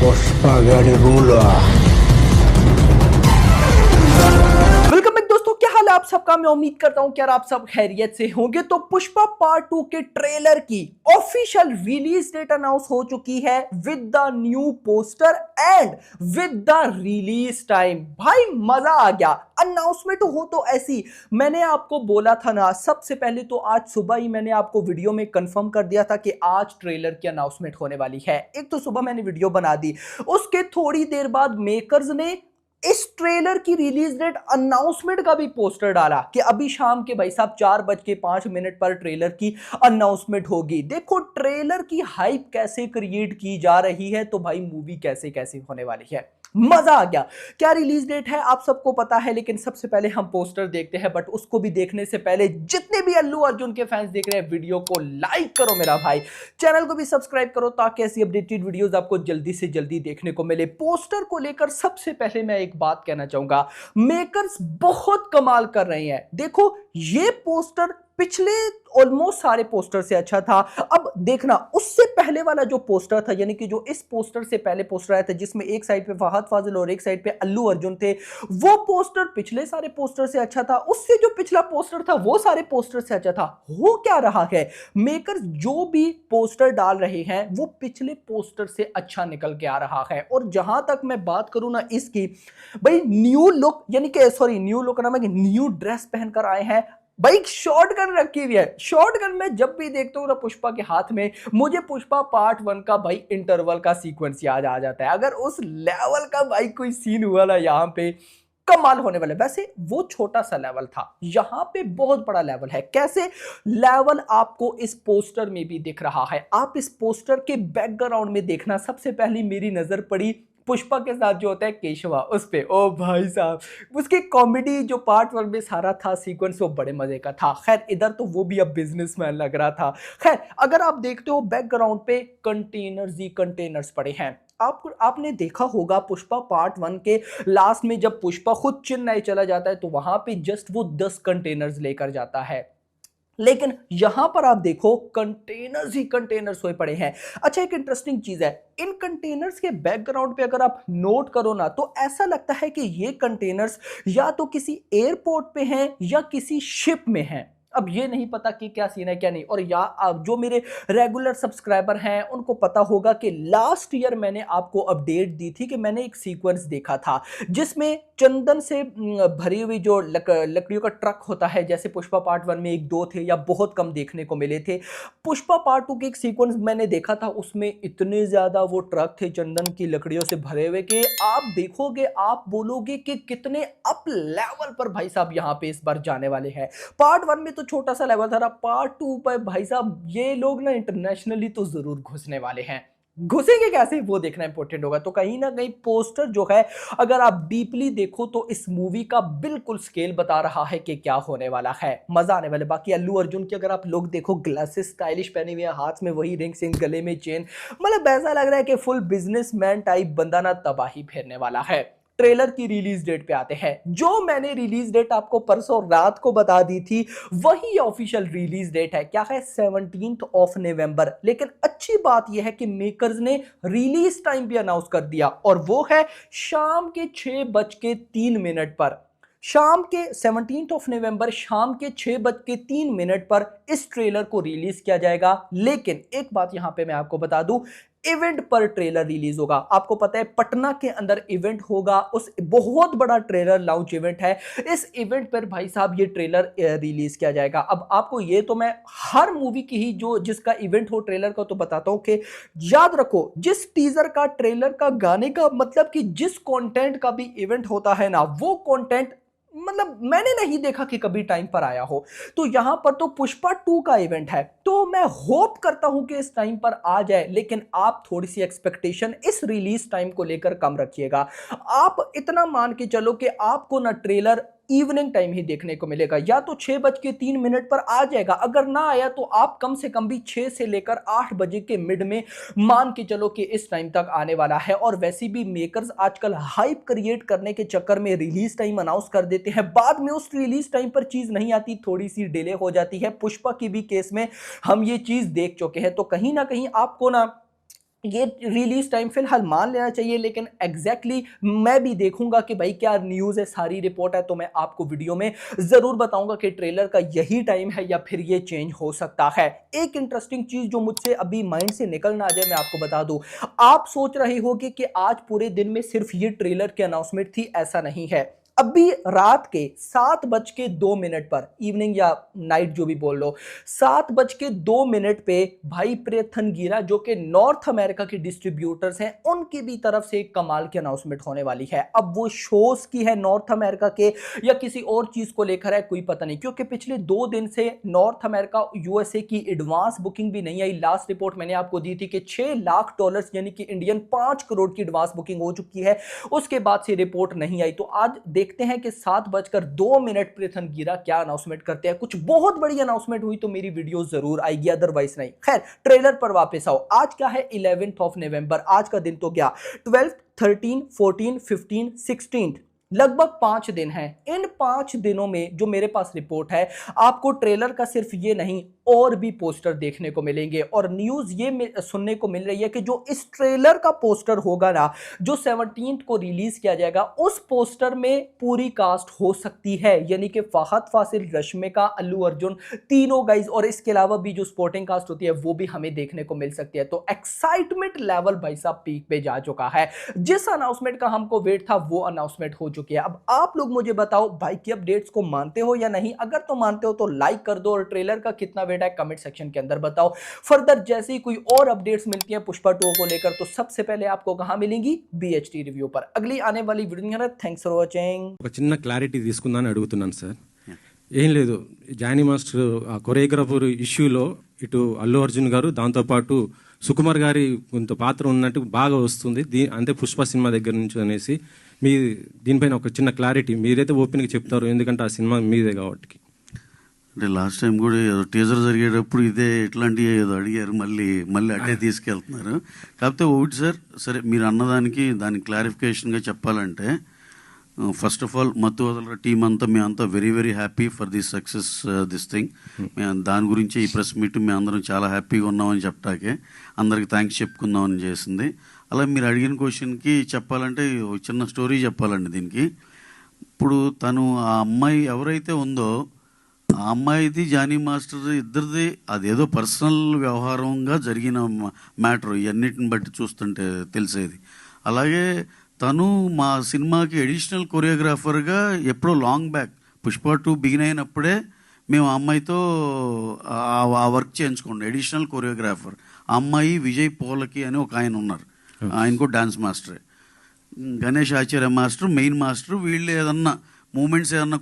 Spaghetti ruler. Welcome back दोस्तों, क्या हाल है आप सबका। मैं उम्मीद करता हूं कि यार आप सब खैरियत से होंगे। तो पुष्पा पार्ट 2 के ट्रेलर की ऑफिशियल रिलीज डेट अनाउंस हो चुकी है with the new poster and with the release time. भाई मजा आ गया। अनाउंसमेंट हो तो ऐसी, मैंने आपको बोला था ना, सबसे पहले तो आज सुबह ही मैंने आपको वीडियो में कंफर्म कर दिया था कि आज ट्रेलर की अनाउंसमेंट होने वाली है। एक तो सुबह मैंने वीडियो बना दी, उसके थोड़ी देर बाद मेकर्स ने इस ट्रेलर की रिलीज डेट अनाउंसमेंट का भी पोस्टर डाला कि अभी शाम के भाई साहब 4:05 पर ट्रेलर की अनाउंसमेंट होगी। देखो ट्रेलर की हाइप कैसे क्रिएट की जा रही है, तो भाई मूवी कैसे कैसे होने वाली है। मजा आ गया। क्या रिलीज डेट है आप सबको पता है, लेकिन सबसे पहले हम पोस्टर देखते हैं। बट उसको भी देखने से पहले जितने भी अल्लू अर्जुन के फैंस देख रहे हैं, वीडियो को लाइक करो मेरा भाई, चैनल को भी सब्सक्राइब करो ताकि ऐसी अपडेटेड वीडियोस आपको जल्दी से जल्दी देखने को मिले। पोस्टर को लेकर सबसे पहले मैं एक बात कहना चाहूंगा, मेकर्स बहुत कमाल कर रहे हैं। देखो ये पोस्टर पिछले ऑलमोस्ट सारे पोस्टर से अच्छा था। अब देखना उससे पहले वाला जो पोस्टर था, यानी कि जो इस पोस्टर से पहले पोस्टर आया था जिसमें एक साइड पे फहद फाजिल और एक साइड पे अल्लू अर्जुन थे, वो पोस्टर पिछले सारे पोस्टर से अच्छा था। उससे जो पिछला पोस्टर था वो सारे पोस्टर से अच्छा था। हो क्या रहा है, मेकर्स जो भी पोस्टर डाल रहे हैं वो पिछले पोस्टर से अच्छा निकल के आ रहा है। और जहां तक मैं बात करूं ना इसकी, भाई न्यू लुक, यानी कि सॉरी न्यू लुक ना, मैं न्यू ड्रेस पहनकर आए हैं भाई। शॉर्ट गन रखी हुई है। शॉर्ट गन में जब भी देखता हूँ ना पुष्पा के हाथ में, मुझे पुष्पा पार्ट 1 का भाई इंटरवल का सीक्वेंस याद आ जाता है। अगर उस लेवल का भाई कोई सीन हुआ ना यहाँ पे, कमाल होने वाला है। वैसे वो छोटा सा लेवल था, यहां पे बहुत बड़ा लेवल है। कैसे लेवल आपको इस पोस्टर में भी दिख रहा है। आप इस पोस्टर के बैकग्राउंड में देखना, सबसे पहली मेरी नजर पड़ी पुष्पा के साथ जो होता है केशवा, उस पे ओ भाई साहब, उसकी कॉमेडी जो पार्ट 1 में सारा था सीक्वेंस, वो बड़े मजे का था। खैर इधर तो वो भी अब बिजनेसमैन लग रहा था। खैर अगर आप देखते हो बैकग्राउंड पे कंटेनर्स ही कंटेनर्स पड़े हैं। आपने देखा होगा पुष्पा पार्ट 1 के लास्ट में जब पुष्पा खुद चेन्नई चला जाता है तो वहां पे जस्ट वो 10 कंटेनर्स लेकर जाता है, लेकिन यहां पर आप देखो कंटेनर्स ही कंटेनर्स हुए पड़े हैं। अच्छा एक इंटरेस्टिंग चीज है, इन कंटेनर्स के बैकग्राउंड पे अगर आप नोट करो ना, तो ऐसा लगता है कि ये कंटेनर्स या तो किसी एयरपोर्ट पे हैं या किसी शिप में हैं। अब ये नहीं पता कि क्या सीन है क्या नहीं। और या अब जो मेरे रेगुलर सब्सक्राइबर हैं उनको पता होगा कि लास्ट ईयर मैंने आपको अपडेट दी थी कि मैंने एक सीक्वेंस देखा था जिसमें चंदन से भरी हुई जो लकड़ियों का ट्रक होता है, जैसे पुष्पा पार्ट 1 में एक दो थे या बहुत कम देखने को मिले थे। पुष्पा पार्ट 2 के एक सीक्वेंस मैंने देखा था, उसमें इतने ज्यादा वो ट्रक थे चंदन की लकड़ियों से भरे हुए कि आप देखोगे आप बोलोगे कि कितने अप लेवल पर भाई साहब यहाँ पे इस बार जाने वाले हैं। पार्ट 1 में तो छोटा सा लेवल था ना, पार्ट 2 पर भाई साहब ये लोग ना इंटरनेशनली तो जरूर घुसने वाले हैं। घुसेंगे कैसे वो देखना इंपॉर्टेंट होगा। तो कहीं ना कहीं पोस्टर जो है, अगर आप डीपली देखो तो इस मूवी का बिल्कुल स्केल बता रहा है कि क्या होने वाला है। मजा आने वाले। बाकी अल्लू अर्जुन की अगर आप लोग देखो, ग्लासेस स्टाइलिश पहने हुए, हाथ में वही रिंग सिंह, गले में चेन, मतलब ऐसा लग रहा है कि फुल बिजनेसमैन टाइप बंदा ना तबाही फेरने वाला है। ट्रेलर की रिलीज डेट पे आते हैं। जो मैंने रिलीज डेट आपको परसों रात को बता दी थी वही ऑफिशियल रिलीज डेट है। क्या है, 17 नवंबर। लेकिन अच्छी बात यह है कि मेकर्स ने रिलीज टाइम भी अनाउंस कर दिया, और वो है शाम के 6:03 पर। शाम के 17 नवंबर शाम के 6:03 पर इस ट्रेलर को रिलीज किया जाएगा। लेकिन एक बात यहां पे मैं आपको बता दूं, इवेंट पर ट्रेलर रिलीज होगा। आपको पता है पटना के अंदर इवेंट होगा, उस बहुत बड़ा ट्रेलर लॉन्च इवेंट है। इस इवेंट पर भाई साहब ये ट्रेलर रिलीज किया जाएगा। अब आपको ये तो मैं हर मूवी की ही जो जिसका इवेंट हो ट्रेलर का तो बताता हूं कि याद रखो, जिस टीजर का, ट्रेलर का, गाने का, मतलब कि जिस कंटेंट का भी इवेंट होता है ना, वो कंटेंट मतलब मैंने नहीं देखा कि कभी टाइम पर आया हो। तो यहां पर तो पुष्पा 2 का इवेंट है, तो मैं होप करता हूं कि इस टाइम पर आ जाए। लेकिन आप थोड़ी सी एक्सपेक्टेशन इस रिलीज टाइम को लेकर कम रखिएगा। आप इतना मान के चलो कि आपको ना ट्रेलर इवनिंग टाइम ही देखने को मिलेगा, या तो 6:03 पर आ जाएगा। अगर ना आया तो आप कम से कम भी 6 से लेकर 8 बजे के मिड में मान के चलो कि इस टाइम तक आने वाला है। और वैसे भी मेकर्स आजकल हाइप क्रिएट करने के चक्कर में रिलीज टाइम अनाउंस कर देते हैं, बाद में उस रिलीज टाइम पर चीज नहीं आती, थोड़ी सी डिले हो जाती है। पुष्पा की भी केस में हम ये चीज देख चुके हैं। तो कहीं ना कहीं आपको ना ये रिलीज टाइम फिलहाल मान लेना चाहिए, लेकिन एग्जैक्टली मैं भी देखूंगा कि भाई क्या न्यूज़ है, सारी रिपोर्ट है, तो मैं आपको वीडियो में ज़रूर बताऊंगा कि ट्रेलर का यही टाइम है या फिर ये चेंज हो सकता है। एक इंटरेस्टिंग चीज़ जो मुझसे अभी माइंड से निकल ना जाए, मैं आपको बता दूं। आप सोच रहे होगे कि आज पूरे दिन में सिर्फ ये ट्रेलर की अनाउंसमेंट थी, ऐसा नहीं है। अभी रात के 7:02 पर, इवनिंग या नाइट जो भी बोल लो, 7:02 पे भाई प्रेथनगीरा जो कि नॉर्थ अमेरिका के डिस्ट्रीब्यूटर्स हैं, उनकी भी तरफ से एक कमाल की अनाउंसमेंट होने वाली है। अब वो शोज की है नॉर्थ अमेरिका के या किसी और चीज को लेकर है, कोई पता नहीं, क्योंकि पिछले 2 दिन से नॉर्थ अमेरिका यूएसए की एडवांस बुकिंग भी नहीं आई। लास्ट रिपोर्ट मैंने आपको दी थी कि $6 लाख यानी कि इंडियन 5 करोड़ की एडवांस बुकिंग हो चुकी है। उसके बाद से रिपोर्ट नहीं आई। तो आज देखते हैं कि 7:02 प्रेथनगीरा क्या अनाउंसमेंट करते हैं। कुछ बहुत बड़ी अनाउंसमेंट हुई तो मेरी वीडियो जरूर आएगी, अदरवाइज नहीं। खैर, ट्रेलर पर वापस आओ। आज क्या है, 11 नवंबर। आज का दिन तो गया। 12, 13, 14, 15, 16, लगभग 5 दिन हैं। इन 5 दिनों में जो मेरे पास रिपोर्ट है, आपको ट्रेलर का सिर्फ ये नहीं और भी पोस्टर देखने को मिलेंगे। और न्यूज ये सुनने को मिल रही है कि जो इस ट्रेलर का पोस्टर होगा ना, जो 17 को रिलीज किया जाएगा, उस पोस्टर में पूरी कास्ट हो सकती है, यानी कि फहद फासिल, रश्मिका, अल्लू अर्जुन, तीनों गाइज, और इसके अलावा भी जो स्पोर्टिंग कास्ट होती है वो भी हमें देखने को मिल सकती है। तो एक्साइटमेंट लेवल भाई साहब पीक पे जा चुका है। जिस अनाउंसमेंट का हमको वेट था वो अनाउंसमेंट हो चुकी है। अब आप लोग मुझे बताओ भाई की अपडेट्स को मानते हो या नहीं। अगर तो मानते हो तो लाइक कर दो, और ट्रेलर का कितना वेट है कमेंट सेक्शन के अंदर बताओ। फर्दर जैसे ही कोई और अपडेट्स मिलती हैं पुष्पा 2 को लेकर, तो सबसे पहले आपको कहां मिलेंगी, BHT रिव्यू पर। अगली आने वाली वीडियो में थैंक्स फॉर वाचिंग। ఒక చిన్న క్లారిటీ తీసుకుందామని అడుగుతున్నాను సార్. ఏం లేదు, జానీ మాస్టర్ ఆ కొరియోగ్రాఫర్ ఇష్యూలో ఇటు అల్లు అర్జున్ గారు, దాంతోపాటు సుకుమార్ గారి కొంత పాత్ర ఉన్నట్టు బాగా వస్తుంది. అంటే పుష్ప సినిమా దగ్గర నుంచి అనేసి మీ దీనిపైన ఒక చిన్న క్లారిటీ మీరైతే ఓపెన్గా చెప్తారు, ఎందుకంటే ఆ సినిమా మీదే కాబట్టి. అంటే లాస్ట్ టైం కూడా ఏదో టీజర్ జరిగేటప్పుడు ఇదే ఇట్లాంటివి ఏదో అడిగారు, మళ్ళీ అటే తీసుకెళ్తున్నారు. కాకపోతే ఒకటి సార్, సరే మీరు అన్నదానికి దానికి క్లారిఫికేషన్గా చెప్పాలంటే, ఫస్ట్ ఆఫ్ ఆల్ మత్తు వదలరా టీం అంతా మేమంతా very very happy for this success this thing. మేము దాని గురించి ఈ ప్రెస్ మీట్ మేము అందరం చాలా హ్యాపీగా ఉన్నామని చెప్పటాకే అందరికి థ్యాంక్స్ చెప్పుకుందామని చేసింది. అలా మీరు అడిగిన క్వశ్చన్కి చెప్పాలంటే చిన్న స్టోరీ చెప్పాలండి దీనికి. ఇప్పుడు తను ఆ అమ్మాయి ఎవరైతే ఉందో ఆ అమ్మాయిది జానీ మాస్టర్ ఇద్దరిది అదేదో పర్సనల్ వ్యవహారంగా జరిగిన మ్యాటర్ ఇవన్నిటిని బట్టి చూస్తుంటే తెలిసేది. అలాగే తను మా సినిమాకి అడిషనల్ కొరియోగ్రాఫర్గా ఎప్పుడో లాంగ్ బ్యాక్ పుష్ప 2 బిగిన్ అయినప్పుడే మేము ఆ అమ్మాయితో ఆ వర్క్ చేయించుకోండి. అడిషనల్ కొరియోగ్రాఫర్ ఆ అమ్మాయి విజయ్ పోలకి అని ఒక ఆయన ఉన్నారు, ఆయనకు డాన్స్ మాస్టరే. గణేష్ ఆచార్య మాస్టర్ మెయిన్ మాస్టర్. వీళ్ళు ఏదన్నా మూమెంట్స్ ఏదన్నా